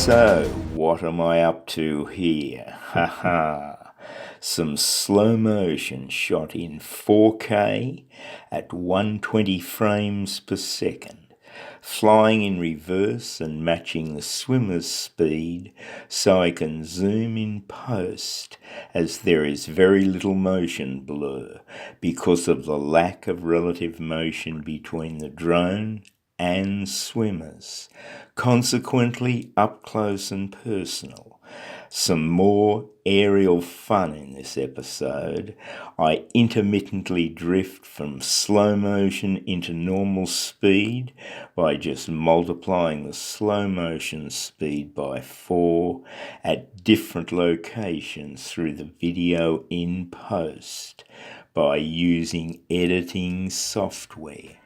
So, what am I up to here? Haha. Some slow motion shot in 4K at 120 frames per second, flying in reverse and matching the swimmer's speed so I can zoom in post as there is very little motion blur because of the lack of relative motion between the drone and swimmers. Consequently, up close and personal. Some more aerial fun in this episode. I intermittently drift from slow motion into normal speed by just multiplying the slow motion speed by 4 at different locations through the video in post by using editing software.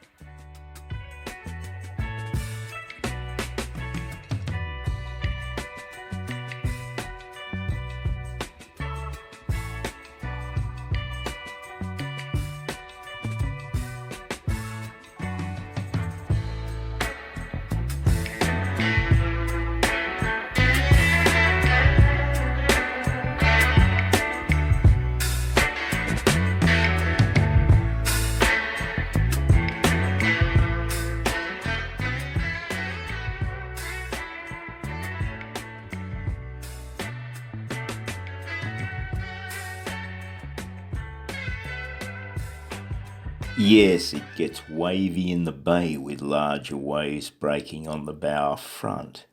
Yes, it gets wavy in the bay with larger waves breaking on the bow front,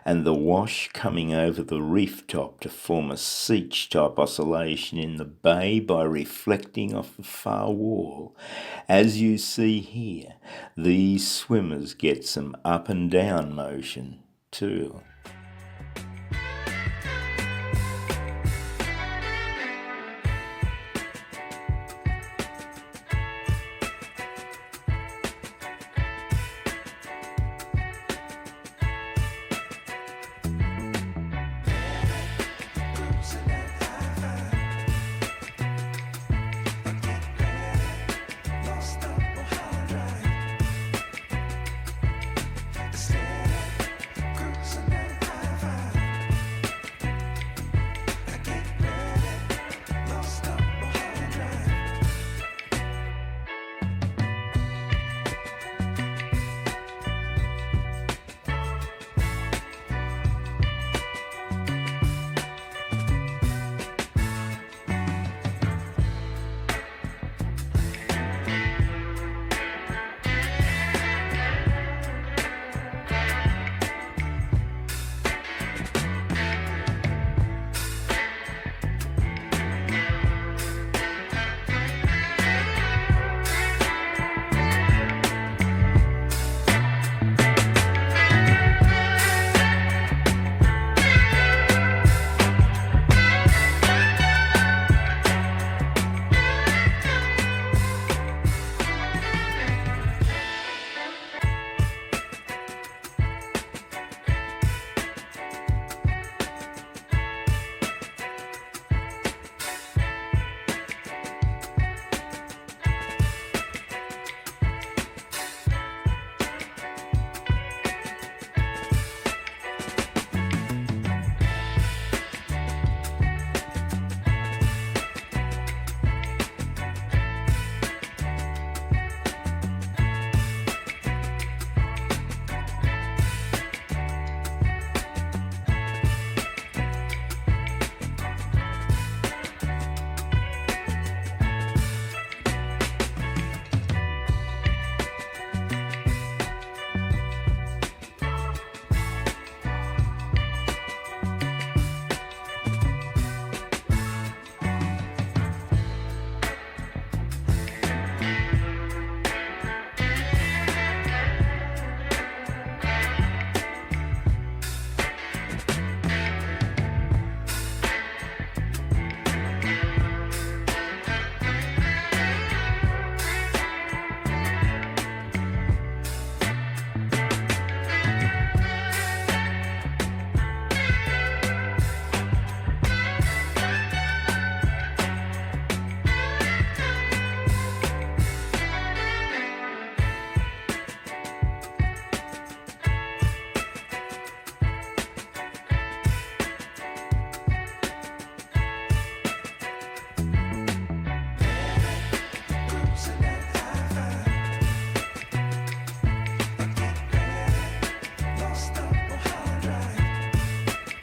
and the wash coming over the reef top to form a seach-type oscillation in the bay by reflecting off the far wall. As you see here, these swimmers get some up and down motion too.